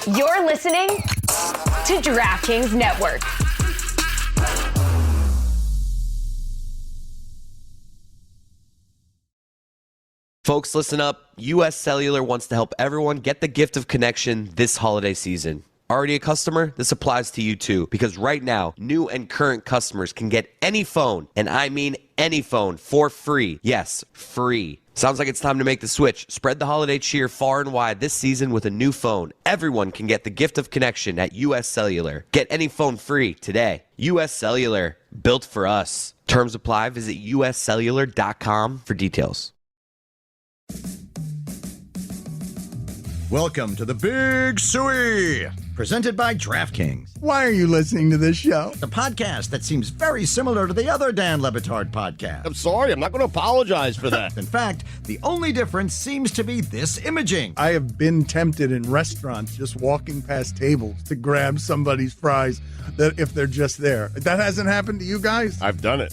You're listening to DraftKings Network. Folks, listen up. US Cellular wants to help everyone get the gift of connection this holiday season. Already a customer? This applies to you too, because right now, new and current customers can get any phone, and I mean any phone, for free. Yes, free. Sounds like it's time to make the switch. Spread the holiday cheer far and wide this season with a new phone. Everyone can get the gift of connection at US Cellular. Get any phone free today. US Cellular, built for us. Terms apply. Visit uscellular.com for details. Welcome to the Big Suey, presented by DraftKings, Why are you listening to this show? the podcast that seems very similar to the other Dan Lebitard podcast. I'm sorry, I'm not going to apologize for that. In fact, the only difference seems to be this imaging. I have been tempted in restaurants just walking past tables to grab somebody's fries that if they're just there. That hasn't happened to you guys? I've done it.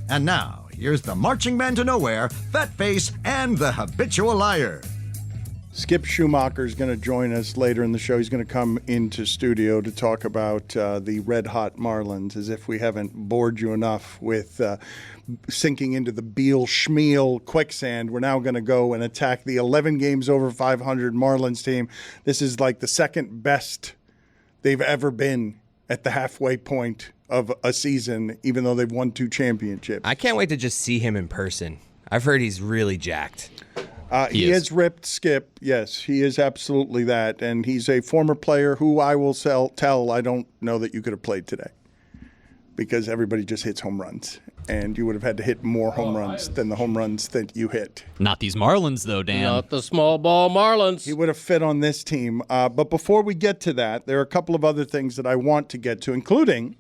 And now, here's the marching man to nowhere, Fat Face, and the habitual liar. Skip Schumacher is going to join us later in the show. He's going to come into studio to talk about the Red Hot Marlins, as if we haven't bored you enough with sinking into the Beal Schmiel quicksand. We're now going to go and attack the 11 games over 500 Marlins team. This is like the second best they've ever been at the halfway point of a season, even though they've won 2 championships. I can't wait to just see him in person. I've heard he's really jacked. He is ripped, Skip. Yes, he is absolutely that. And he's a former player who I will tell I don't know that you could have played today, because everybody just hits home runs. And you would have had to hit more home runs than the home runs that you hit. Not these Marlins, though, Dan. Not the small ball Marlins. He would have fit on this team. But before we get to that, there are a couple of other things that I want to get to, including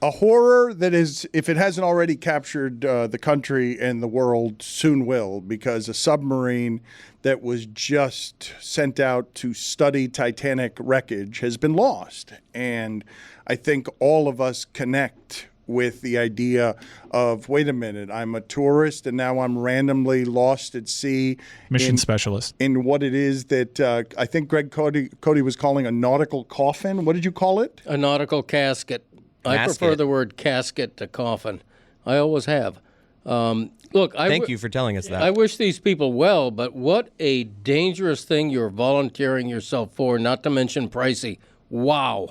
a horror that is, if it hasn't already captured the country and the world, soon will, because a submarine that was just sent out to study Titanic wreckage has been lost. And I think all of us connect with the idea of, wait a minute, I'm a tourist and now I'm randomly lost at sea. Mission specialist. In what it is that I think Greg Cody was calling a nautical coffin. What did you call it? A nautical casket. I prefer the word casket to coffin. I always have. Look, Thank you for telling us that. I wish these people well, but what a dangerous thing you're volunteering yourself for, not to mention pricey. Wow.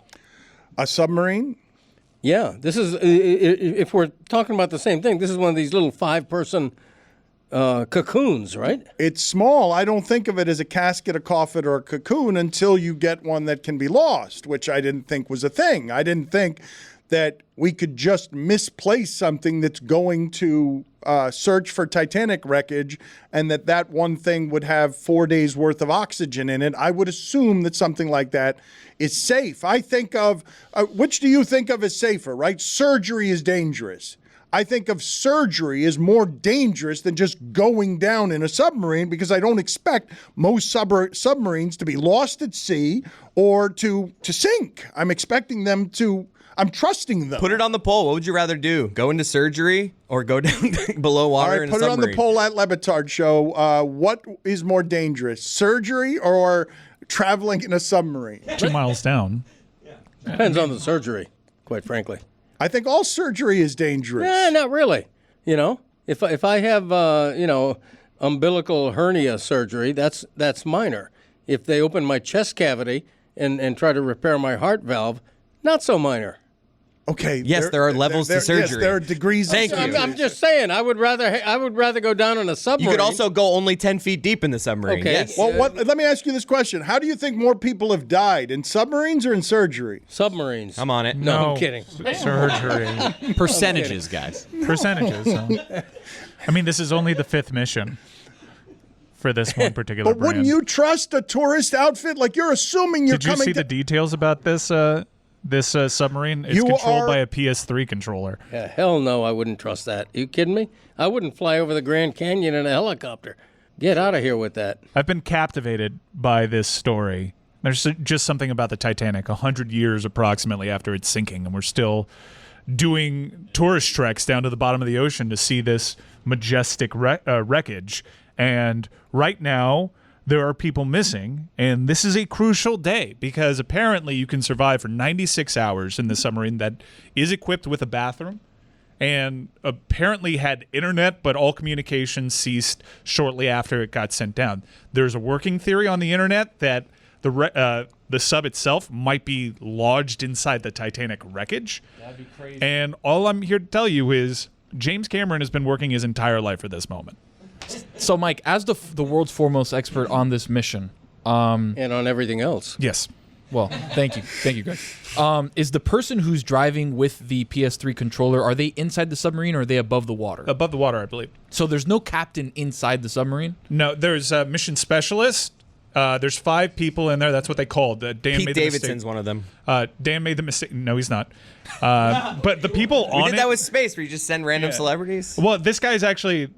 A submarine? Yeah, this is, if we're talking about the same thing, this is one of these little 5-person cocoons, right? It's small. I don't think of it as a casket, a coffin, or a cocoon until you get one that can be lost, which I didn't think was a thing. I didn't think that we could just misplace something that's going to search for Titanic wreckage and that one thing would have 4 days worth of oxygen in it. I would assume that something like that is safe. I think of, which do you think of as safer, right? Surgery is dangerous. I think of surgery as more dangerous than just going down in a submarine, because I don't expect most submarines to be lost at sea or to sink. I'm expecting them to, I'm trusting them. Put it on the poll. What would you rather do? Go into surgery or go down below water All right, in a put it on submarine? the poll at Lebitard Show. What is more dangerous, surgery or traveling in a submarine? 2 miles down. Depends on the surgery, quite frankly. I think all surgery is dangerous. Not really. You know, if I have umbilical hernia surgery, that's minor. If they open my chest cavity and try to repair my heart valve, not so minor. Okay. Yes, there are levels to surgery. Yes, there are degrees. Thank you. I'm just saying. I would rather go down in a submarine. You could also go only 10 feet deep in the submarine. Okay. Yes. Well, let me ask you this question. How do you think more people have died, in submarines or in surgery? Submarines. I'm on it. No, I'm kidding. Surgery. Percentages, guys. Percentages. I mean, this is only the 5th mission for this one particular But wouldn't you trust a tourist outfit? Like, you're assuming you're Did you coming see to... the details about this submarine? It's controlled by a PS3 controller. Yeah, hell no, I wouldn't trust that. You kidding me? I wouldn't fly over the Grand Canyon in a helicopter. Get out of here with that. I've been captivated by this story. There's just something about the Titanic, 100 years approximately after it's sinking, and we're still doing tourist treks down to the bottom of the ocean to see this majestic wreckage. And right now, there are people missing, and this is a crucial day because apparently you can survive for 96 hours in the submarine that is equipped with a bathroom and apparently had internet, but all communication ceased shortly after it got sent down. There's a working theory on the internet that the sub itself might be lodged inside the Titanic wreckage. That'd be crazy. And all I'm here to tell you is James Cameron has been working his entire life for this moment. So, Mike, as the world's foremost expert on this mission, And on everything else. Yes. well, thank you, Greg. Is the person who's driving with the PS3 controller, are they inside the submarine or are they above the water? Above the water, I believe. So there's no captain inside the submarine? No, there's a mission specialist. There's 5 people in there. That's what they called. Dan Pete made Davidson's the mistake. one of them. Dan made the mistake. No, he's not. But the people on We did it. that with space, where you just send random Yeah. celebrities. Well, this guy's actually.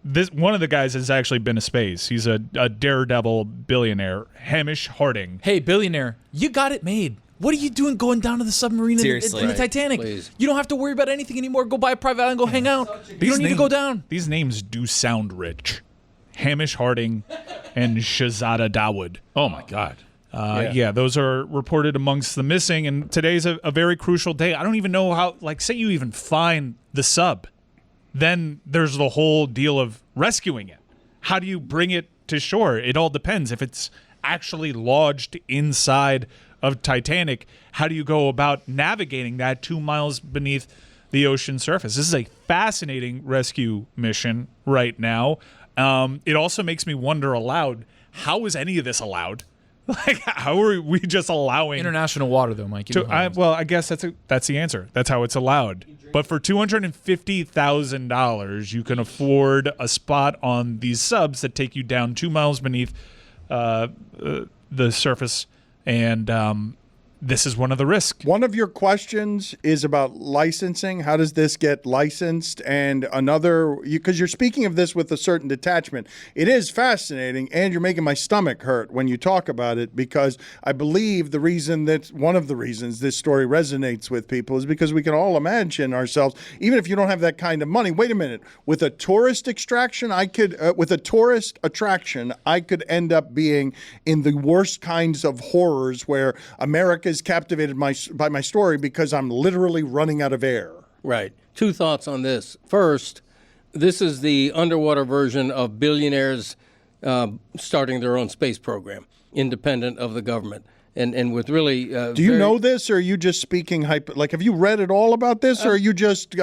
This one of the guys has actually been to space. He's a daredevil billionaire, Hamish Harding. Hey, billionaire, you got it made. What are you doing going down to the submarine Seriously. in the Titanic? Please. You don't have to worry about anything anymore. Go buy a private island, go hang out. You don't need to go down. These names do sound rich. Hamish Harding and Shahzada Dawood. Oh my God. Yeah, those are reported amongst the missing, and today's a very crucial day. I don't even know how, like, say you even find the sub. Then there's the whole deal of rescuing it. How do you bring it to shore? It all depends. If it's actually lodged inside of Titanic, how do you go about navigating that 2 miles beneath the ocean surface? This is a fascinating rescue mission right now. It also makes me wonder aloud, how is any of this allowed? Like, how are we just allowing International water, though, Mike. You know how it is. well, I guess that's the answer. That's how it's allowed. But for $250,000, you can afford a spot on these subs that take you down 2 miles beneath the surface, and this is one of the risks. One of your questions is about licensing. How does this get licensed? And another, because you're speaking of this with a certain detachment. It is fascinating, and you're making my stomach hurt when you talk about it, because I believe one of the reasons this story resonates with people is because we can all imagine ourselves, even if you don't have that kind of money. Wait a minute, with a tourist attraction, I could end up being in the worst kinds of horrors where America is captivated by my story because I'm literally running out of air. Right. 2 thoughts on this. First, this is the underwater version of billionaires starting their own space program, independent of the government. And with really... Do you know this, or are you just speaking like, have you read at all about this, or are you just...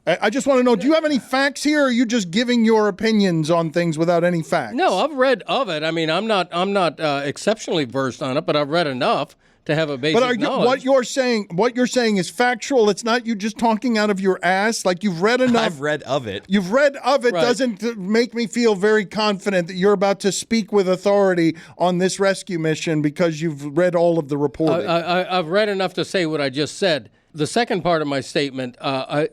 I just want to know, do you have any facts here, or are you just giving your opinions on things without any facts? No, I've read of it. I mean, I'm not exceptionally versed on it, but I've read enough to have a basic knowledge. What you're saying is factual. It's not you just talking out of your ass. Like, you've read enough. I've read of it. You've read of it. Right. Doesn't make me feel very confident that you're about to speak with authority on this rescue mission because you've read all of the reporting. I've read enough to say what I just said. The second part of my statement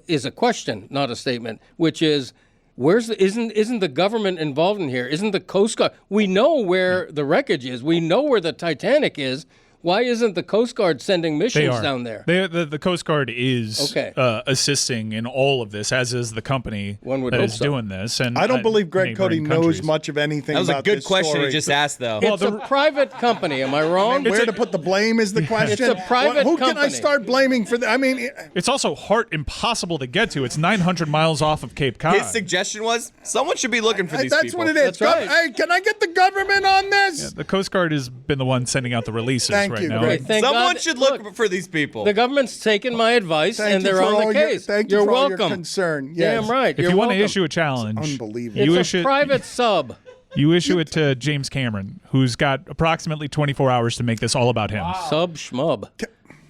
is a question, not a statement, which is, isn't the government involved in here? Isn't the Coast Guard? We know where the wreckage is. We know where the Titanic is. Why isn't the Coast Guard sending missions down there? The Coast Guard is assisting in all of this, as is the company that is doing this. And I don't believe Greg Cody neighboring knows countries. much of anything That was about a good this question story. he just asked, though. It's a private company. Am I wrong? Where to put the blame is the question. It's a private Who can I company. start blaming for that? I mean, It's also impossible to get to. It's 900 miles off of Cape Cod. His suggestion was someone should be looking for these that's people. what it is. That's right. Hey, can I get the government on this? The Coast Guard has been the one sending out the releases Thank right you, now. Greg. Thank Someone God- should look for these people. The government's taken my advice, Thank and you they're for on all the case. thank you You're for all your welcome. concern. Yes. Damn right. If You're you want to welcome. issue a challenge, Unbelievable. you It's issue a private sub. You issue it to James Cameron, who's got approximately 24 hours to make this all about him. Sub schmub.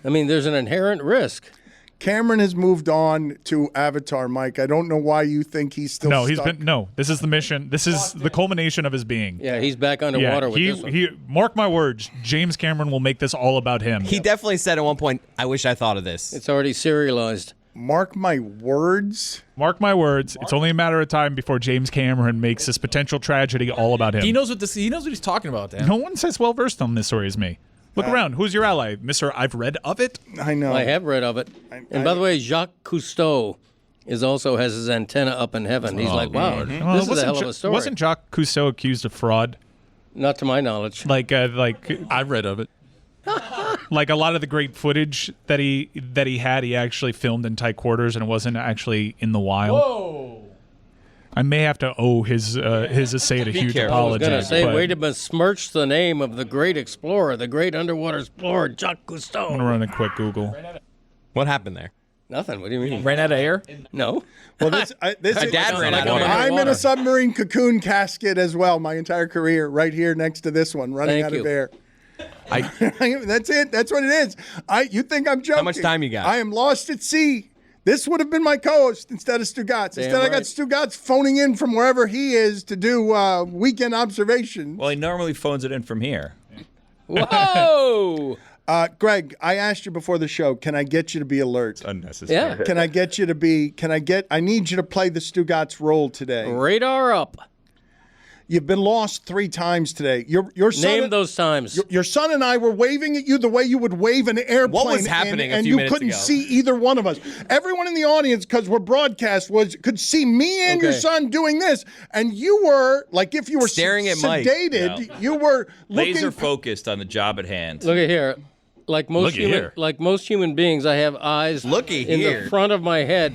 I mean, there's an inherent risk. Cameron has moved on to Avatar, Mike. I don't know why you think he's still stuck. This is the mission. This is the culmination of his being. Yeah, he's back underwater with this one. Mark my words, James Cameron will make this all about him. He definitely said at one point, I wish I thought of this. It's already serialized. Mark my words. Mark my words, it's only a matter of time before James Cameron makes this potential tragedy all about him. He knows what he's talking about, Dan. No one's as well versed on this story as me. Look around. Who's your ally? Mr. I've read of it? I know. I have read of it. And by the way, Jacques Cousteau also has his antenna up in heaven. He's like, wow, Well, this is a hell of a story. Wasn't Jacques Cousteau accused of fraud? Not to my knowledge. Like I've read of it. like a lot of the great footage that he had, he actually filmed in tight quarters and it wasn't actually in the wild. Whoa. I may have to owe his estate a huge careful. apology. I was going to say, but way to besmirch the name of the great explorer, the great underwater explorer, Jacques Cousteau. I'm gonna run a quick Google. What happened there? Nothing. What do you mean? Ran out of air? No. Well, this My dad ran out of water. I'm in a submarine cocoon casket as well. My entire career, right here next to this one, running Thank out of you. air. That's it. That's what it is. You think I'm joking? How much time you got? I am lost at sea. This would have been my co-host instead of Stugotz. Instead, I got right. Stugotz phoning in from wherever he is to do weekend observations. Well, he normally phones it in from here. Whoa! Greg, I asked you before the show, can I get you to be alert? Unnecessary. Yeah. Can I get you to be, I need you to play the Stugotz role today. Radar up. You've been lost 3 times today. Your son, Name those times. Your son and I were waving at you the way you would wave an airplane. What was happening a and few you minutes couldn't ago? see either one of us. Everyone in the audience, because we're broadcast, could see me and your Okay. son doing this, and you were like if you were Staring at Mike. sedated. Yeah. You were looking. Laser focused on the job at hand. Look at here. Like most Look at human beings, I have eyes Looky in here. the front of my head.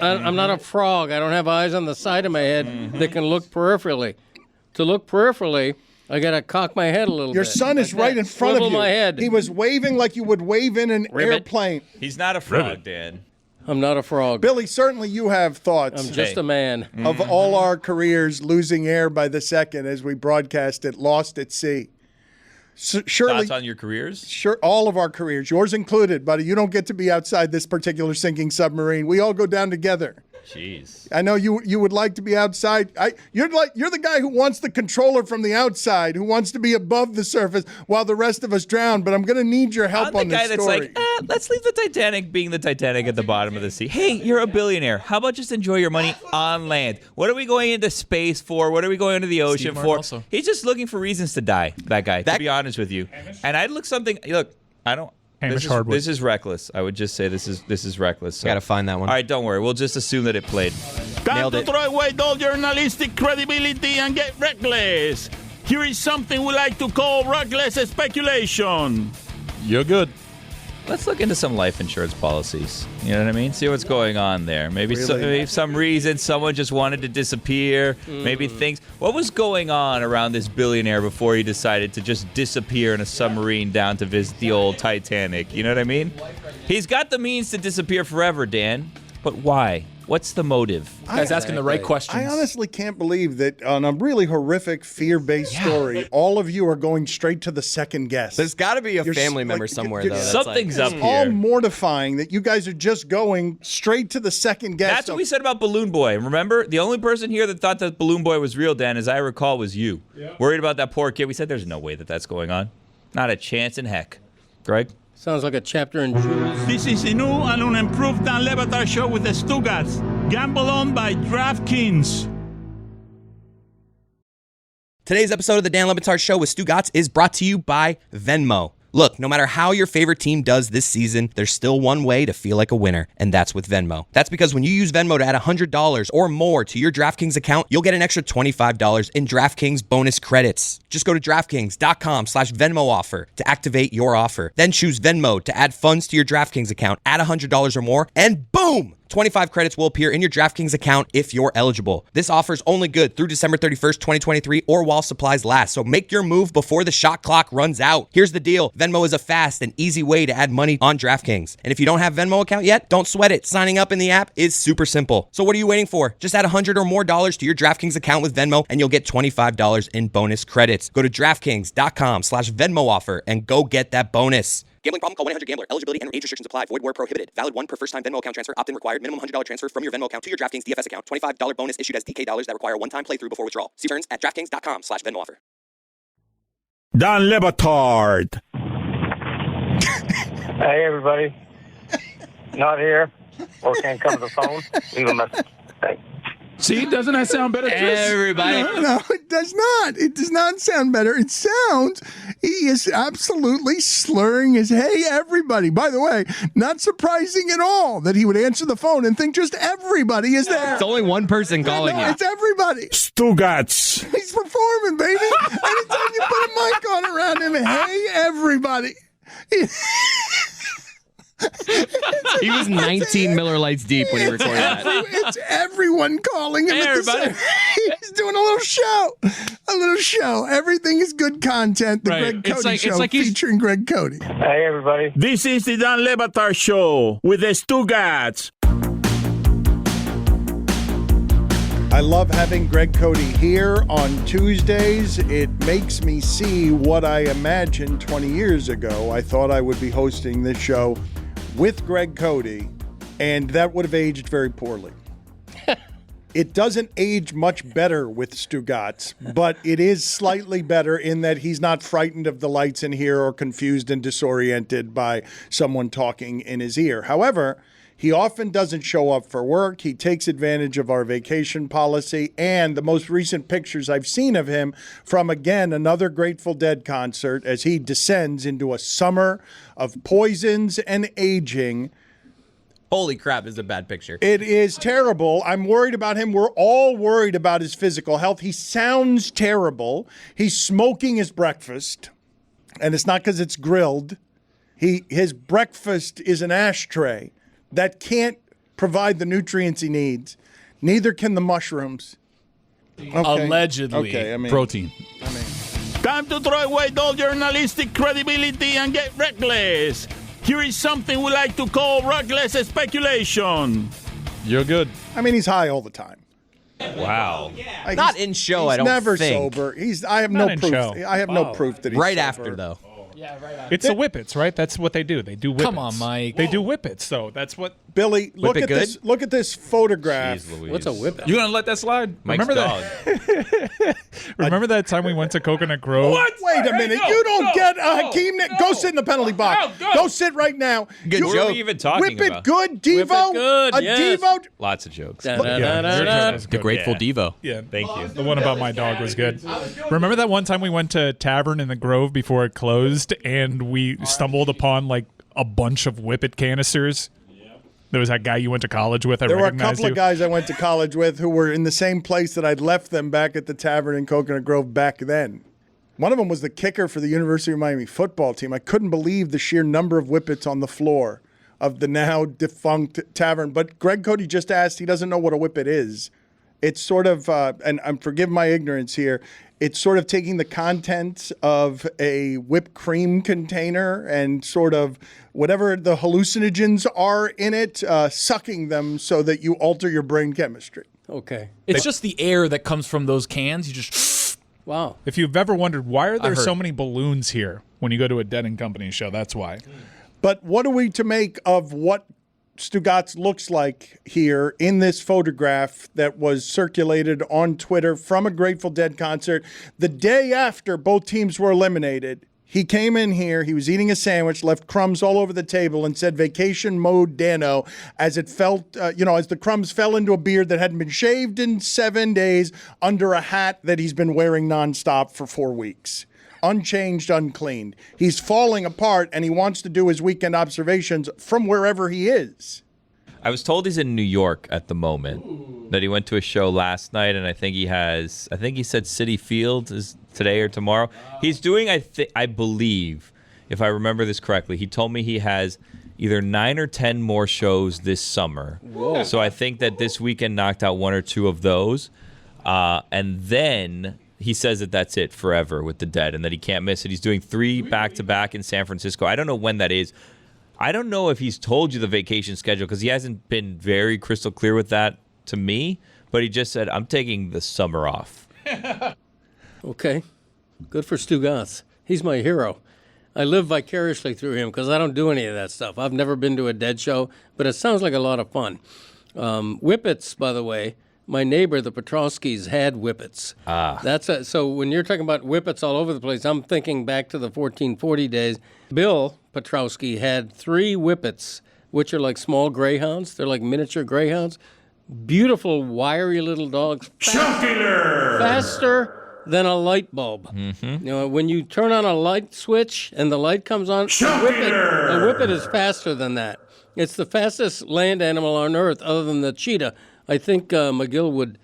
I'm not a frog. I don't have eyes on the side of my head that can look peripherally. To look peripherally, I got to cock my head a little Your bit. son is like right that. in front Swivel of you. my head. He was waving like you would wave in an airplane. He's not a frog, Dan. I'm not a frog. Billy, certainly you have thoughts. I'm just a man. Of all our careers, losing air by the second as we broadcast it, lost at sea. Surely, Thoughts on your careers? sure, all of our careers, yours included, buddy. You don't get to be outside this particular sinking submarine. We all go down together. Jeez. I know you would like to be outside. You're the guy who wants the controller from the outside, who wants to be above the surface while the rest of us drown. But I'm going to need your help I'm the on guy this that's story. like, let's leave the Titanic being the Titanic at the bottom of the sea. Hey, you're a billionaire. How about just enjoy your money on land? What are we going into space for? What are we going into the ocean Martin for? also. He's just looking for reasons to die, that guy, to be honest with you. And I'd look, I don't. Hamish Hardwood. This is reckless. I would just say this is reckless. So. Gotta find that one. All right, don't worry. We'll just assume that it played. Nailed it. Throw away all journalistic credibility and get reckless. Here is something we like to call reckless speculation. You're good. Let's look into some life insurance policies. You know what I mean? See what's going on there. Maybe for some reason someone just wanted to disappear. Maybe things. What was going on around this billionaire before he decided to just disappear in a submarine down to visit the old Titanic? You know what I mean? He's got the means to disappear forever, Dan. But why? What's the motive? Guy's asking the right questions. I honestly can't believe that on a really horrific, fear-based story, all of you are going straight to the second guess. There's got to be a You're family like, member somewhere, you're- though. that's Something's like, up all here. mortifying that you guys are just going straight to the second guess. That's what we said about Balloon Boy. Remember? The only person here that thought that Balloon Boy was real, Dan, as I recall, was you. Worried about that poor kid. We said there's no way that that's going on. Not a chance in heck. Greg? Sounds like a chapter in Jules. This is a new and unimproved Dan Le Batard show with the Stugotz. Gamble on by DraftKings. Today's episode of the Dan Le Batard Show with Stugotz is brought to you by Venmo. Look, no matter how your favorite team does this season, there's still one way to feel like a winner, and that's with Venmo. That's because when you use Venmo to add $100 or more to your DraftKings account, you'll get an extra $25 in DraftKings bonus credits. Just go to DraftKings.com/Venmo offer to activate your offer. Then choose Venmo to add funds to your DraftKings account, add $100 or more, and boom! 25 credits will appear in your DraftKings account if you're eligible. This offer is only good through December 31st, 2023 or while supplies last, so make your move before the shot clock runs out. Here's the deal. Venmo is a fast and easy way to add money on DraftKings. And if you don't have Venmo account yet, don't sweat it. Signing up in the app is super simple. So what are you waiting for? Just add $100 or more to your DraftKings account with Venmo and you'll get $25 in bonus credits. Go to DraftKings.com/Venmo offer and go get that bonus. Gambling problem? Call 1-800-GAMBLER. Eligibility and age restrictions apply. Void where prohibited. Valid one per first-time Venmo account transfer. Opt-in required. Minimum $100 transfer from your Venmo account to your DraftKings DFS account. $25 bonus issued as DK dollars that require one-time playthrough before withdrawal. See terms at DraftKings.com/Venmo offer. Dan Le Batard. Hey, everybody. Not here or can't come to the phone. Leave a message. Thanks. See, doesn't that sound better, Tris? Everybody. No, it does not. It does not sound better. It sounds, he is absolutely slurring his hey, everybody. By the way, not surprising at all that he would answer the phone and think just everybody is there. It's only one person calling you. It's everybody. Stugotz. He's performing, baby. Anytime you put a mic on around him, hey, everybody. He was 19 Miller Lights deep when he recorded that. It's everyone calling him. Hey, everybody. He's doing a little show. A little show. Everything is good content. The Right. Greg Cody Show he's- featuring Greg Cody. Hey, everybody. This is the Dan Le Batard Show with the Stugotz. I love having Greg Cody here on Tuesdays. It makes me see what I imagined 20 years ago. I thought I would be hosting this show with Greg Cody, and that would have aged very poorly. It doesn't age much better with Stugotz, but it is slightly better in that he's not frightened of the lights in here or confused and disoriented by someone talking in his ear. However, he often doesn't show up for work. He takes advantage of our vacation policy, and the most recent pictures I've seen of him from, again, another Grateful Dead concert as he descends into a summer of poisons and aging. Holy crap, this is a bad picture. It is terrible. I'm worried about him. We're all worried about his physical health. He sounds terrible. He's smoking his breakfast, and it's not because it's grilled. His breakfast is an ashtray that can't provide the nutrients he needs. Neither can the mushrooms. Okay. Allegedly. Okay, I mean, protein. Time to throw away all journalistic credibility and get reckless. Here is something we like to call reckless speculation. You're good. I mean, he's high all the time. Wow. Like, Not he's- in show, he's I don't never think. sober. I have Not no in proof. show. I have no proof that he's Right sober. after, though. It's the whippets, right? That's what they do. They do whippets. Come on, Mike. They do whippets, though. That's what. Billy, look Whip it at good? this. Look at this photograph. Jeez Louise. What's a whippet? You gonna let that slide? Mike's Remember dog. Remember that time we went to Coconut Grove? Wait a minute. You don't get Hakeem. Go sit in the penalty box. Go sit right now. Good You- joke. What are we even talking Whip it about? good, Devo. good, A yes. Devo. Lots of jokes. Yeah, your joke was The good. Grateful Yeah. Devo. Yeah, Thank you. the one about my dog was good. Remember that one time we went to Tavern in the Grove before it closed, and we stumbled upon like a bunch of whippet canisters? There was that guy you went to college with. There were a recognized couple you. of guys I went to college with who were in the same place that I'd left them back at the Tavern in Coconut Grove back then. One of them was the kicker for the University of Miami football team. I couldn't believe the sheer number of whippets on the floor of the now defunct Tavern. But Greg Cody just asked, he doesn't know what a whippet is. It's sort of, and forgive my ignorance here, it's sort of taking the contents of a whipped cream container and sort of whatever the hallucinogens are in it, sucking them so that you alter your brain chemistry. Okay. It's just the air that comes from those cans. You just Wow. If you've ever wondered why are there heard. so many balloons here when you go to a Dead and Company show, that's why. But what are we to make of what Stugotz looks like here in this photograph that was circulated on Twitter from a Grateful Dead concert the day after both teams were eliminated? He came in here, he was eating a sandwich, left crumbs all over the table, and said vacation mode Dano as it felt, as the crumbs fell into a beard that hadn't been shaved in 7 days under a hat that he's been wearing nonstop for 4 weeks. Unchanged, uncleaned. He's falling apart, and he wants to do his weekend observations from wherever he is. I was told he's in New York at the moment. That he went to a show last night, and I think he said City Field is today or tomorrow. He's doing, I believe, if I remember this correctly, he told me he has either 9 or 10 more shows this summer. Whoa. So I think that this weekend knocked out 1 or 2 of those. And then he says that that's it forever with the Dead and that he can't miss it. He's doing 3 back-to-back in San Francisco. I don't know when that is. I don't know if he's told you the vacation schedule because he hasn't been very crystal clear with that to me, but he just said, I'm taking the summer off. Okay. Good for Stugotz. He's my hero. I live vicariously through him because I don't do any of that stuff. I've never been to a Dead show, but it sounds like a lot of fun. Whippets, by the way, my neighbor, the Petrovskis, had whippets. So when you're talking about whippets all over the place, I'm thinking back to the 1440 days. Bill Petrovsky had 3 whippets, which are like small greyhounds. They're like miniature greyhounds. beautiful, wiry little dogs. Faster than a light bulb. You know, when you turn on a light switch and the light comes on, a whippet is faster than that. It's the fastest land animal on Earth, other than the cheetah. I think McGill would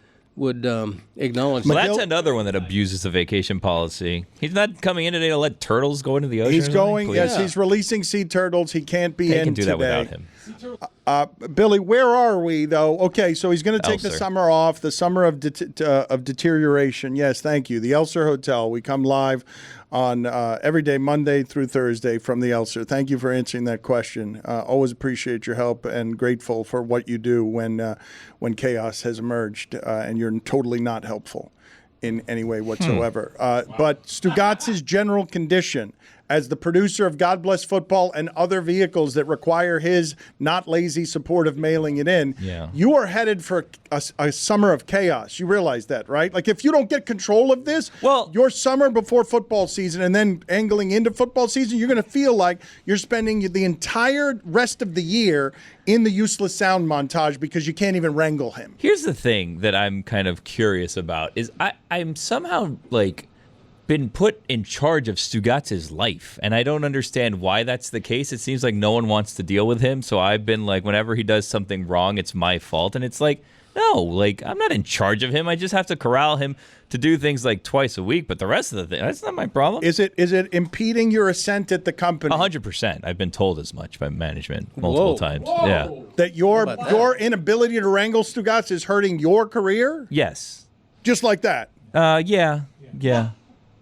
acknowledge Well, that. that's another one that abuses the vacation policy. He's not coming in today to let turtles go into the ocean. He's or something? going. Please. Yes, he's releasing sea turtles. He can't be They in can do today. that without him. Billy, where are we though? Okay, so he's going to take the Elser. summer off, the summer of deterioration. Yes, thank you. The Elser Hotel. We come live on every day, Monday through Thursday from the Elser. Thank you for answering that question. Always appreciate your help and grateful for what you do when chaos has emerged and you're totally not helpful in any way whatsoever. But Stugotz's general condition as the producer of God Bless Football and other vehicles that require his not lazy support of mailing it in, you are headed for a summer of chaos. You realize that, right? Like if you don't get control of this, your summer before football season and then angling into football season, you're going to feel like you're spending the entire rest of the year in the useless sound montage because you can't even wrangle him. Here's the thing that I'm kind of curious about is I'm somehow like been put in charge of Stugotz's life, and I don't understand why that's the case. It seems like no one wants to deal with him, so I've been like, whenever he does something wrong, it's my fault, and it's like, no, like I'm not in charge of him. I just have to corral him to do things like twice a week, but the rest of the thing, that's not my problem. Is it impeding your ascent at the company? 100%. I've been told as much by management multiple times. Yeah. That your inability to wrangle Stugotz is hurting your career? Yes. Just like that? Yeah.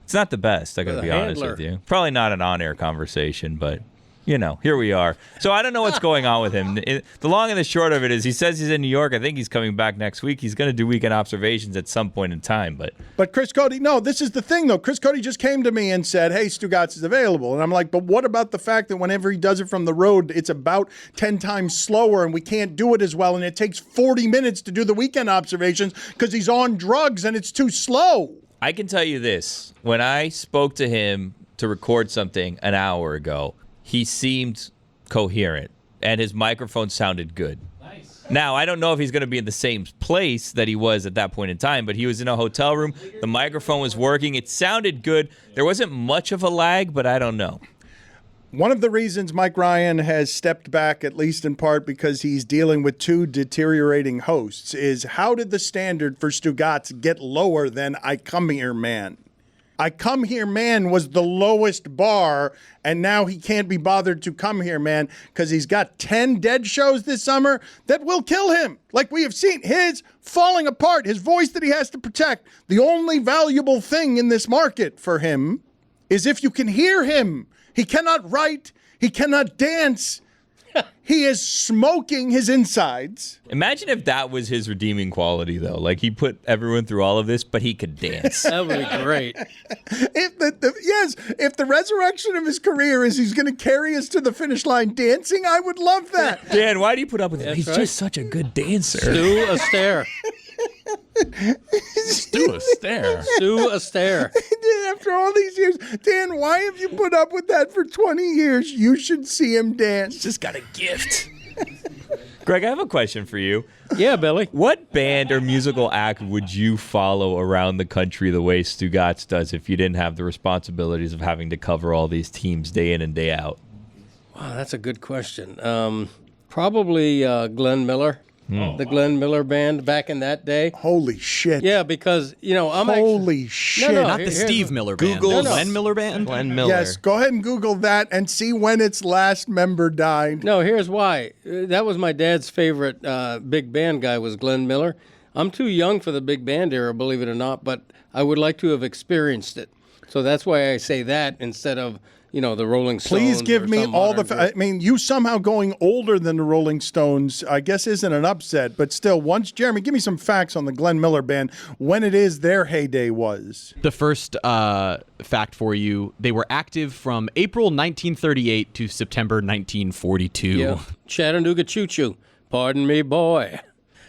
It's not the best, I gotta be honest handler. with you. Probably not an on-air conversation, but, you know, here we are. So I don't know what's going on with him. The long and the short of it is he says he's in New York. I think he's coming back next week. He's going to do weekend observations at some point in time. But Chris Cody, no, this is the thing, though. Chris Cody just came to me and said, hey, Stugotz is available. And I'm like, but what about the fact that whenever he does it from the road, it's about 10 times slower and we can't do it as well. And it takes 40 minutes to do the weekend observations because he's on drugs and it's too slow. I can tell you this. When I spoke to him to record something an hour ago, he seemed coherent and his microphone sounded good. Nice. Now, I don't know if he's going to be in the same place that he was at that point in time, but he was in a hotel room. The microphone was working. It sounded good. There wasn't much of a lag, but I don't know. One of the reasons Mike Ryan has stepped back, at least in part because he's dealing with two deteriorating hosts, is how did the standard for Stugotz get lower than I Come Here Man? I Come Here Man was the lowest bar, and now he can't be bothered to come here, man, because he's got 10 dead shows this summer that will kill him. Like we have seen, his falling apart, his voice that he has to protect. The only valuable thing in this market for him is if you can hear him. He cannot write. He cannot dance. He is smoking his insides. Imagine if that was his redeeming quality, though. Like, he put everyone through all of this, but he could dance. That would be great. If the resurrection of his career is he's going to carry us to the finish line dancing, I would love that. Dan, why do you put up with him? That's He's right. just such a good dancer. Stu Astaire. Stu Astaire. Stu Astaire. After all these years, Dan, why have you put up with that for 20 years? You should see him dance. Just got a gift. Greg, I have a question for you. Yeah, Billy. What band or musical act would you follow around the country the way Stugotz does if you didn't have the responsibilities of having to cover all these teams day in and day out? Wow, that's a good question. Probably Glenn Miller. The Glenn Miller Band back in that day. Holy shit. Yeah, because, you know, I'm Holy shit. No, Not the here's Steve Miller Band. Google- The No, no. Glenn Miller Band? Glenn Miller. Yes, go ahead and Google that and see when its last member died. No, here's why. That was my dad's favorite big band guy was Glenn Miller. I'm too young for the big band era, believe it or not, but I would like to have experienced it. So that's why I say that instead of, you know, the Rolling Stones. Please give or me some all the. modern I mean, you somehow going older than the Rolling Stones, I guess, isn't an upset. But still, Jeremy, give me some facts on the Glenn Miller Band when it is their heyday was. The first fact for you, they were active from April 1938 to September 1942. Yeah. Chattanooga Choo Choo. Pardon me, boy.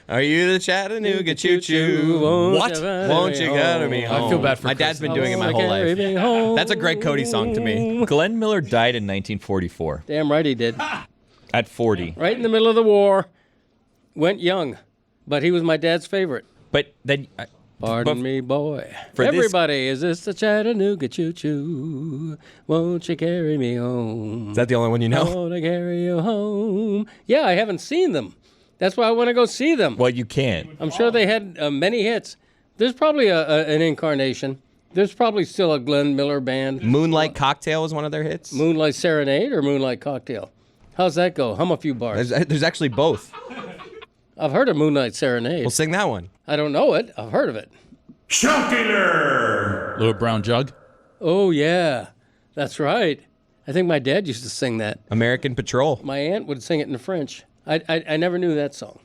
Are you the Chattanooga choo-choo? What? Won't you carry me home? I feel bad for My Chris. dad's been doing it my whole life. That's a Greg Cody song to me. Glenn Miller died in 1944 Damn right he did. at 40. Right in the middle of the war. Went young. But he was my dad's favorite. But then, Pardon me, boy. For this- Everybody, is this the Chattanooga choo-choo? Won't you carry me home? Is that the only one you I know? want to carry you home. Yeah, I haven't seen them. That's why I want to go see them. well, you can't. I'm sure they had many hits. There's probably an incarnation. There's probably still a Glenn Miller band. Moonlight Cocktail was one of their hits. Moonlight Serenade or Moonlight Cocktail? How's that go? Hum a few bars. There's actually both. I've heard of Moonlight Serenade. We'll sing that one. I don't know it. I've heard of it. Little Brown Jug. Oh, yeah. That's right. I think my dad used to sing that. American Patrol. My aunt would sing it in French. I never knew that song.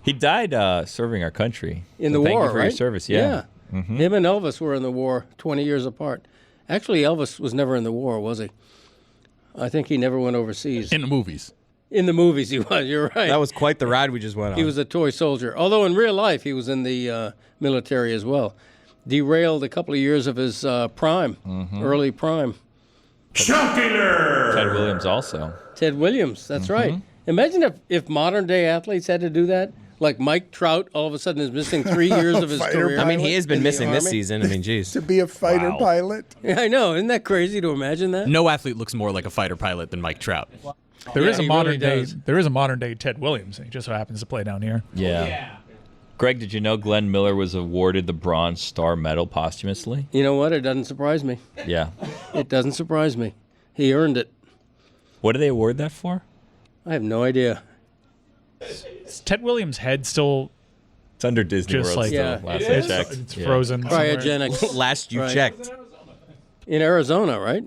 He died serving our country. In So the thank war, you for right? your service. Yeah. Him and Elvis were in the war 20 years apart. Actually, Elvis was never in the war, was he? I think he never went overseas. In the movies. In the movies, he was. You're right. That was quite the ride we just went on. He was a toy soldier. Although in real life, he was in the military as well. Derailed a couple of years of his prime, early prime. Ted Williams also. Ted Williams, that's right. Imagine if modern day athletes had to do that. Like Mike Trout, all of a sudden is missing 3 years of his Fighter career. I mean, he has been in the missing this Army. season. I mean, geez. To be a fighter pilot. Yeah, I know. Isn't that crazy to imagine that? No athlete looks more like a fighter pilot than Mike Trout. There is Yeah, a he modern really day. does. There is a modern day Ted Williams. He just so happens to play down here. Yeah. Greg, did you know Glenn Miller was awarded the Bronze Star Medal posthumously? You know what? It doesn't surprise me. Yeah. It doesn't surprise me. He earned it. What do they award that for? I have no idea. Is Ted Williams' head still It's under Disney just World like still, Yeah. last I it's, checked. it's Yeah. frozen? somewhere? Cryogenics. Last you Right. checked. In Arizona, right?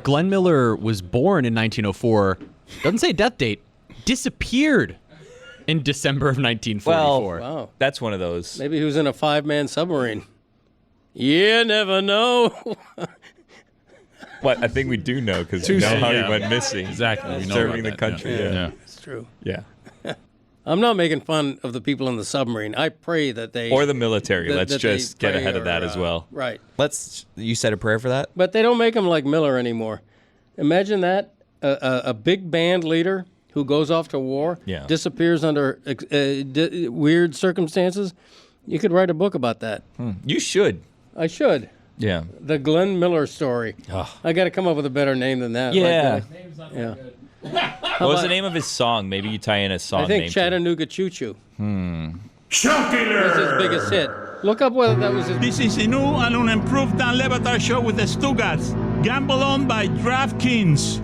Glenn Miller was born in 1904. Doesn't say death date. Disappeared in December of 1944. Wow. That's one of those. Maybe he was in a 5-man submarine. You never know. But I think we do know because we know how yeah. he went missing. Exactly. We know Serving about the that, country. yeah. Yeah. It's true. Yeah. I'm not making fun of the people in the submarine. I pray that they... Or the military. that- Let's that they just get pray ahead of or, that as well. Right. You said a prayer for that? But they don't make them like Miller anymore. Imagine that, a big band leader who goes off to war, Yeah. disappears under weird circumstances. You could write a book about that. You should. I should. Yeah. The Glenn Miller story. I got to come up with a better name than that. Yeah. Yeah. What was the name of his song? Maybe you tie in a song I think name. Chattanooga Choo Choo. Was his biggest hit. Look up whether that was his. This is a new and unimproved Dan Le Batard show with the Stugotz. Gamble on by DraftKings.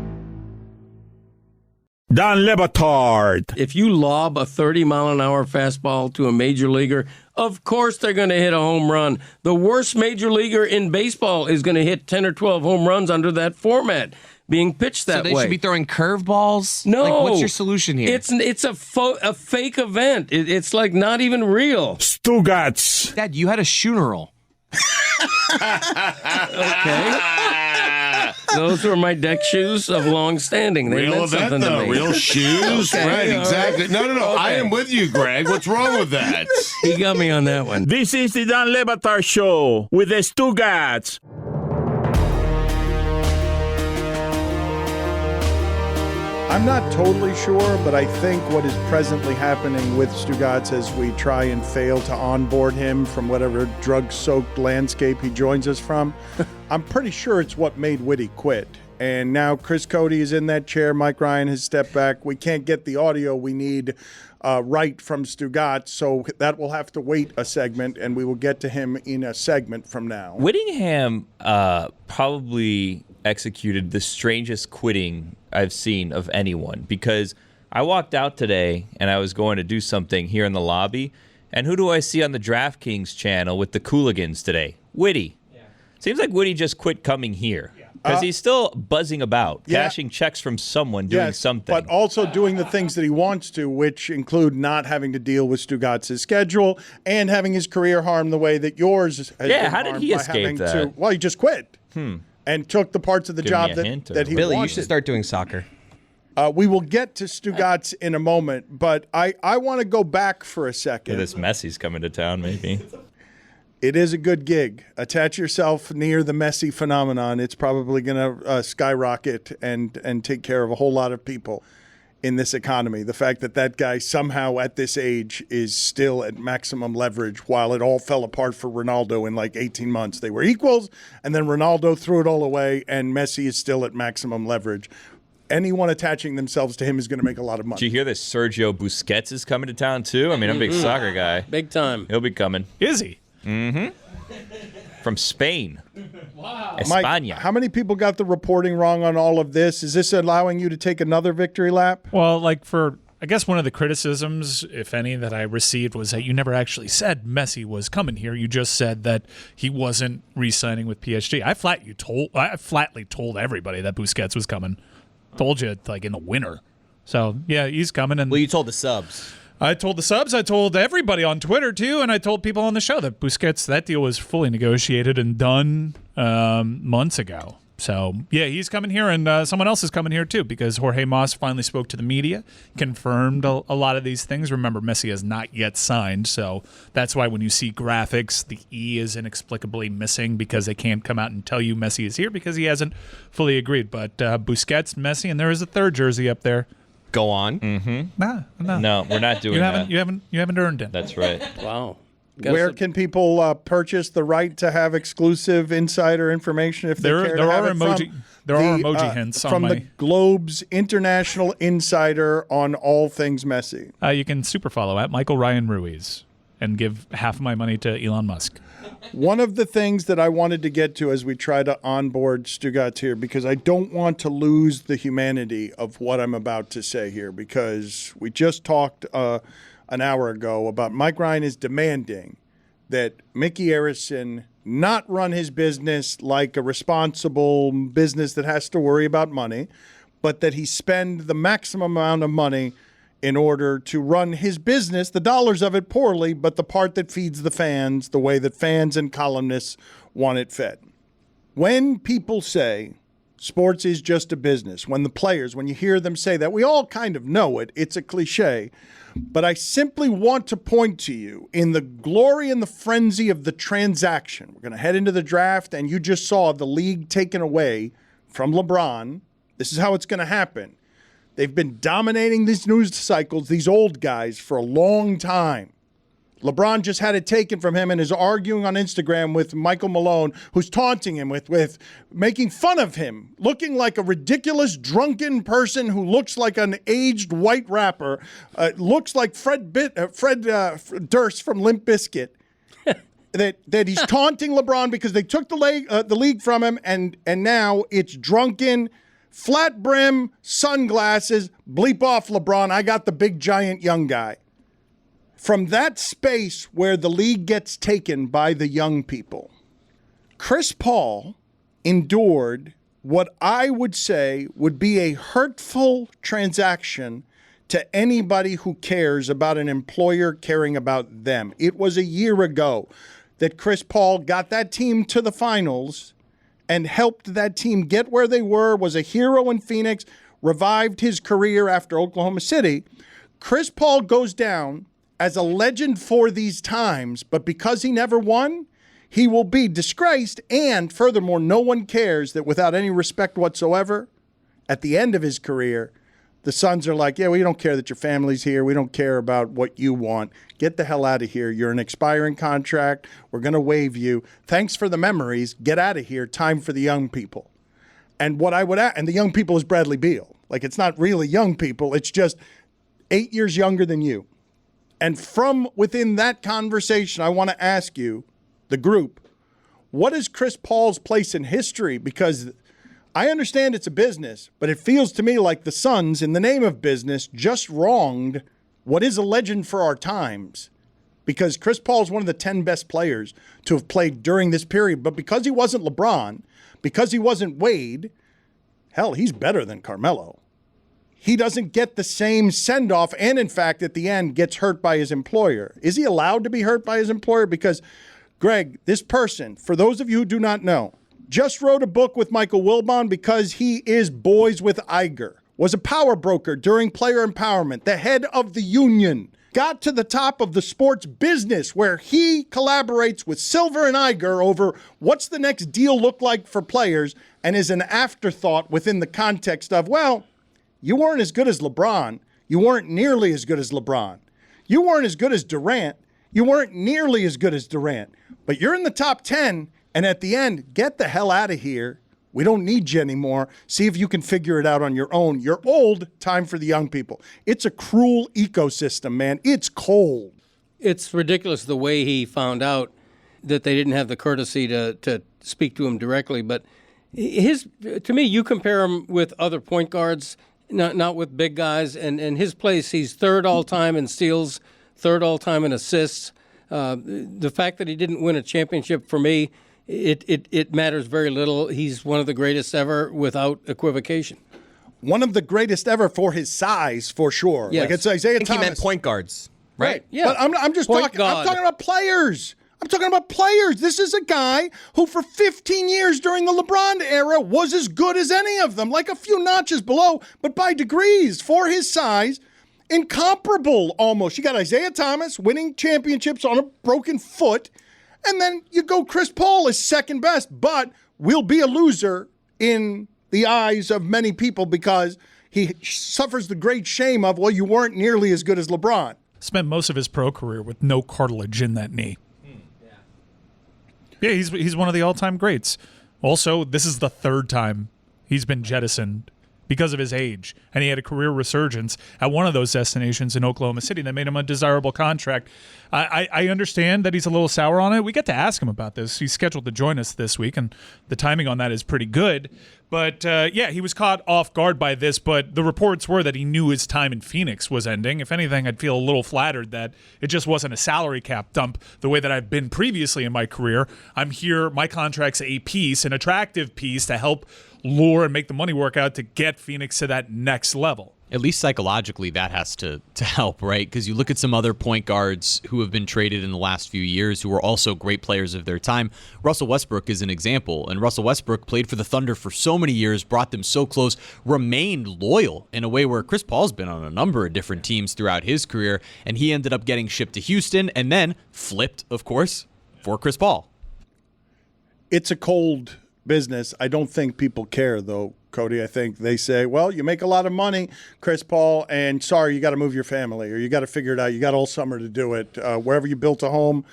Dan Le Batard. If you lob a 30-mile-an-hour fastball to a major leaguer, of course they're going to hit a home run. The worst major leaguer in baseball is going to hit 10 or 12 home runs under that format, being pitched that So they way. should be throwing curveballs? No. Like, what's your solution here? It's a fake event. It's like not even real. Stugotz. Dad, you had a funeral. Okay. Those were my deck shoes of long standing. They Real meant event, something to though. me. Real shoes. Okay, Right, all exactly. right. No. I Okay. am with you, Greg. What's wrong with that? He got me on that one. This is the Dan Le Batard show with the Stugotz. I'm not totally sure, but I think what is presently happening with Stugotz as we try and fail to onboard him from whatever drug-soaked landscape he joins us from, I'm pretty sure it's what made Whitty quit. And now Chris Cody is in that chair. Mike Ryan has stepped back. We can't get the audio we need right from Stugotz, so that will have to wait a segment, and we will get to him in a segment from now. Whittingham probably executed the strangest quitting I've seen of anyone, because I walked out today and I was going to do something here in the lobby, and who do I see on the DraftKings channel with the Cooligans today? Whitty. Yeah. Seems like Whitty just quit coming here. Because he's still buzzing about, cashing checks from someone, doing something. But also doing the things that he wants to, which include not having to deal with Stugotz's schedule and having his career harmed the way that yours has been how did harmed he by escape having that? to. Well, he just quit and took the parts of the Give job me a hint, or that he Billy, wanted. you should start doing soccer. We will get to Stugotz in a moment, but I want to go back for a second. This Messi's coming to town, maybe. It is a good gig. Attach yourself near the Messi phenomenon. It's probably going to skyrocket and take care of a whole lot of people. in this economy. The fact that that guy somehow at this age is still at maximum leverage while it all fell apart for Ronaldo in like 18 months. They were equals, and then Ronaldo threw it all away, and Messi is still at maximum leverage. Anyone attaching themselves to him is going to make a lot of money. Did you hear that Sergio Busquets is coming to town, too? I mean, I'm a big soccer guy. Big time. He'll be coming. Is he? Mm-hmm. From Spain. Mike, España. how many people got the reporting wrong on all of this? Is this allowing you to take another victory lap? Well, I guess one of the criticisms, if any, that I received was that you never actually said Messi was coming here. You just said that he wasn't re-signing with PSG. I flatly told everybody that Busquets was coming. Told you like in the winter. So yeah, he's coming. And well, you told the subs. I told the subs. I told everybody on Twitter too, and I told people on the show that Busquets, that deal was fully negotiated and done months ago. So yeah, he's coming here, and someone else is coming here too, because Jorge Mas finally spoke to the media, confirmed a lot of these things. Remember, Messi has not yet signed, so that's why when you see graphics, the E is inexplicably missing because they can't come out and tell you Messi is here because he hasn't fully agreed. But Busquets, Messi, and there is a third jersey up there. Go on. Mm-hmm. No, we're not doing that. You haven't earned it. That's right. Wow. Where can people purchase the right to have exclusive insider information if they care to have it from? There are emoji hints from the Globe's international insider on all things Messi. You can super follow at Michael Ryan Ruiz and give half of my money to Elon Musk. One of the things that I wanted to get to as we try to onboard Stugotz here, because I don't want to lose the humanity of what I'm about to say here, because we just talked an hour ago about Mike Ryan is demanding that Mickey Arison not run his business like a responsible business that has to worry about money, but that he spend the maximum amount of money in order to run his business, the dollars of it poorly, but the part that feeds the fans the way that fans and columnists want it fed. When people say sports is just a business, when you hear them say that, we all kind of know it. It's a cliche. But I simply want to point to you in the glory and the frenzy of the transaction. We're going to head into the draft, and you just saw the league taken away from LeBron. This is how it's going to happen. They've been dominating these news cycles, these old guys, for a long time. LeBron just had it taken from him and is arguing on Instagram with Michael Malone, who's taunting him with making fun of him, looking like a ridiculous, drunken person who looks like an aged white rapper, looks like Fred Durst from Limp Bizkit. that he's taunting LeBron because they took the league from him, and now it's drunken, flat brim, sunglasses, bleep off LeBron, I got the big giant young guy. From that space where the league gets taken by the young people, Chris Paul endured what I would say would be a hurtful transaction to anybody who cares about an employer caring about them. It was a year ago that Chris Paul got that team to the finals and helped that team get where they were, was a hero in Phoenix, revived his career after Oklahoma City. Chris Paul goes down as a legend for these times, but because he never won, he will be disgraced, and furthermore, no one cares that without any respect whatsoever, at the end of his career, the Suns are like, yeah, we don't care that your family's here. We don't care about what you want. Get the hell out of here. You're an expiring contract. We're going to waive you. Thanks for the memories. Get out of here. Time for the young people. And what I would add, and the young people is Bradley Beal. Like, it's not really young people. It's just 8 years younger than you. And from within that conversation, I want to ask you, the group, what is Chris Paul's place in history? Because I understand it's a business, but it feels to me like the Suns, in the name of business, just wronged what is a legend for our times. Because Chris Paul is one of the 10 best players to have played during this period. But because he wasn't LeBron, because he wasn't Wade, hell, he's better than Carmelo. He doesn't get the same send-off, and in fact, at the end, gets hurt by his employer. Is he allowed to be hurt by his employer? Because, Greg, this person, for those of you who do not know, just wrote a book with Michael Wilbon because he is boys with Iger, was a power broker during player empowerment, the head of the union, got to the top of the sports business where he collaborates with Silver and Iger over what's the next deal look like for players, and is an afterthought within the context of, well, you weren't as good as LeBron. You weren't nearly as good as LeBron. You weren't as good as Durant. You weren't nearly as good as Durant. But you're in the top 10, and at the end, get the hell out of here. We don't need you anymore. See if you can figure it out on your own. You're old. Time for the young people. It's a cruel ecosystem, man. It's cold. It's ridiculous the way he found out that they didn't have the courtesy to speak to him directly. But to me, you compare him with other point guards, not with big guys. And in his place, he's third all-time in steals, third all-time in assists. The fact that he didn't win a championship, for me, it matters very little. He's one of the greatest ever without equivocation. One of the greatest ever for his size, for sure. Yes. Like it's Isaiah I think Thomas. he meant point guards, right? Yeah. But I'm just Point talking. guard. I'm talking about players. I'm talking about players. This is a guy who, for 15 years during the LeBron era, was as good as any of them, like a few notches below, but by degrees for his size. Incomparable, almost. You got Isaiah Thomas winning championships on a broken foot, and then you go Chris Paul is second best, but will be a loser in the eyes of many people because he suffers the great shame of, well, you weren't nearly as good as LeBron. Spent most of his pro career with no cartilage in that knee. Yeah, he's one of the all-time greats. Also, this is the third time he's been jettisoned because of his age, and he had a career resurgence at one of those destinations in Oklahoma City that made him a desirable contract. I understand that he's a little sour on it. We get to ask him about this. He's scheduled to join us this week, and the timing on that is pretty good. But, yeah, he was caught off guard by this, but the reports were that he knew his time in Phoenix was ending. If anything, I'd feel a little flattered that it just wasn't a salary cap dump the way that I've been previously in my career. I'm here, my contract's a piece, an attractive piece to help lure and make the money work out to get Phoenix to that next level. At least psychologically, that has to help, right? Because you look at some other point guards who have been traded in the last few years who are also great players of their time. Russell Westbrook is an example, and Russell Westbrook played for the Thunder for so many years, brought them so close, remained loyal in a way where Chris Paul's been on a number of different teams throughout his career, and he ended up getting shipped to Houston and then flipped, of course, for Chris Paul. It's a cold business. I don't think people care, though, Cody. I think they say, well, you make a lot of money, Chris Paul, and sorry, you got to move your family, or you got to figure it out. You got all summer to do it. Wherever you built a home,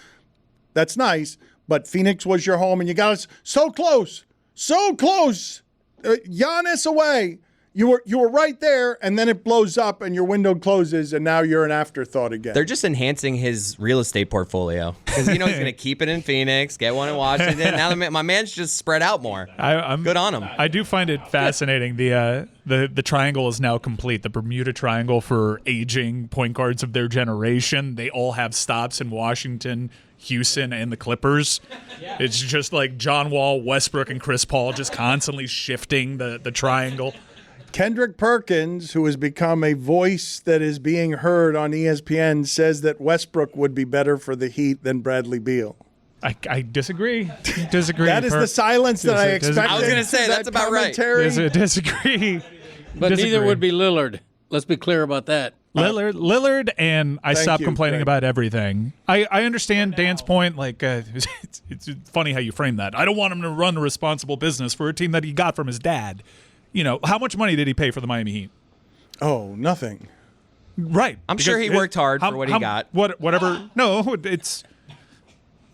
that's nice, but Phoenix was your home, and you got us so close. Giannis away. You were right there, and then it blows up, and your window closes, and now you're an afterthought again. They're just enhancing his real estate portfolio because he's going to keep it in Phoenix, get one in Washington. Now my man's just spread out more. I'm good on him. I do find it fascinating. The triangle is now complete. The Bermuda Triangle for aging point guards of their generation. They all have stops in Washington, Houston, and the Clippers. It's just like John Wall, Westbrook, and Chris Paul just constantly shifting the triangle. Kendrick Perkins, who has become a voice that is being heard on ESPN, says that Westbrook would be better for the Heat than Bradley Beal. I disagree. That is the silence that I expected. I was going to say, that's about right. Disagree. But neither would be Lillard. Let's be clear about that. Lillard, and I stopped complaining Greg. about everything. I understand Dan's point. Like, it's funny how you frame that. I don't want him to run a responsible business for a team that he got from his dad. You know, how much money did he pay for the Miami Heat? Oh, nothing. Right. I'm sure he worked hard for what he got. Whatever. No, it's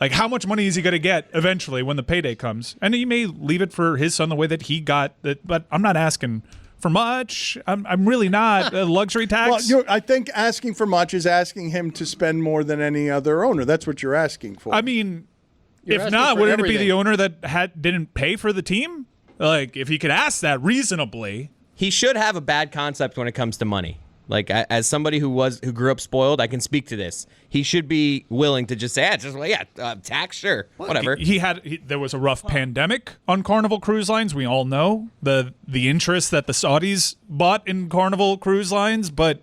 like how much money is he going to get eventually when the payday comes? And he may leave it for his son the way that he got it. But I'm not asking for much. I'm really not. A luxury tax? Well, I think asking for much is asking him to spend more than any other owner. That's what you're asking for. I mean, You're if asking not, for wouldn't it be everything. the owner that didn't pay for the team? Like, if he could ask that reasonably. He should have a bad concept when it comes to money. Like, as somebody who grew up spoiled, I can speak to this. He should be willing to just say, tax, sure, whatever. There was a rough pandemic on Carnival Cruise Lines. We all know the interest that the Saudis bought in Carnival Cruise Lines, but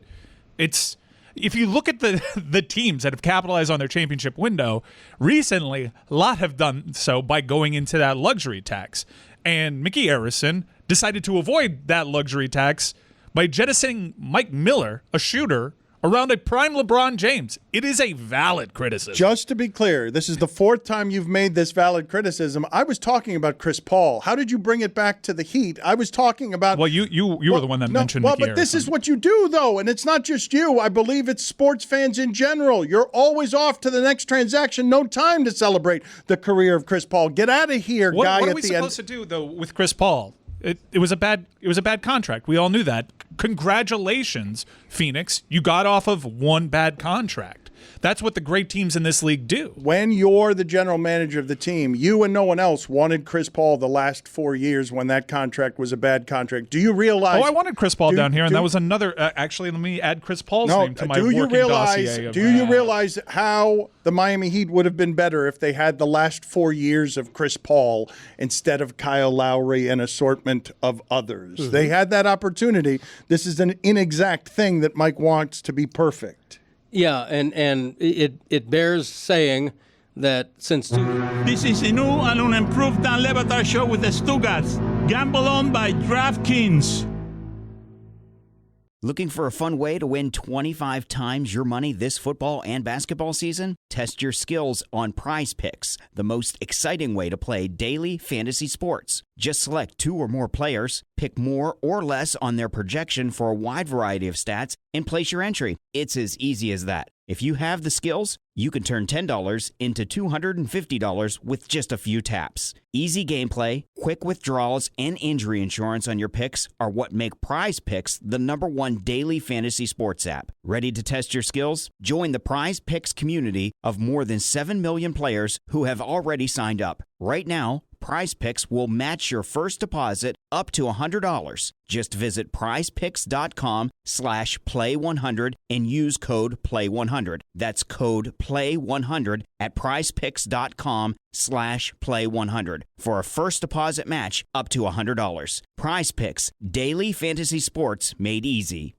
if you look at the teams that have capitalized on their championship window recently, a lot have done so by going into that luxury tax. And Mickey Arison decided to avoid that luxury tax by jettisoning Mike Miller, a shooter, around a prime LeBron James. It is a valid criticism. Just to be clear, this is the fourth time you've made this valid criticism. I was talking about Chris Paul. How did you bring it back to the Heat? I was talking about... Well, you were the one that mentioned Mickey but this is what you do, though, and it's not just you. I believe it's sports fans in general. You're always off to the next transaction. No time to celebrate the career of Chris Paul. Get out of here, What guy are at we the supposed end. to do, though, with Chris Paul? It was a bad contract. We all knew that. Congratulations, Phoenix. You got off of one bad contract. That's what the great teams in this league do. When you're the general manager of the team, you and no one else wanted Chris Paul the last 4 years when that contract was a bad contract. Do you realize? Oh, I wanted Chris Paul down here, and that was another. Actually, let me add Chris Paul's name to my do you working realize? dossier. Of, do you realize how the Miami Heat would have been better if they had the last 4 years of Chris Paul instead of Kyle Lowry and assortment of others? Mm-hmm. They had that opportunity. This is an inexact thing that Mike wants to be perfect. Yeah, and it bears saying that since This is a new and unimproved Dan Le Batard show with the Stugotz. Gamble on by DraftKings. Looking for a fun way to win 25 times your money this football and basketball season? Test your skills on Prize Picks, the most exciting way to play daily fantasy sports. Just select 2 or more players, pick more or less on their projection for a wide variety of stats, and place your entry. It's as easy as that. If you have the skills, you can turn $10 into $250 with just a few taps. Easy gameplay, quick withdrawals, and injury insurance on your picks are what make Prize Picks the #1 daily fantasy sports app. Ready to test your skills? Join the Prize Picks community of more than 7 million players who have already signed up. Right now, Prize Picks will match your first deposit up to $100. Just visit prizepicks.com/play100 and use code PLAY100. That's code PLAY100 at prizepicks.com/play100 for a first deposit match up to $100. Prize Picks, daily fantasy sports made easy.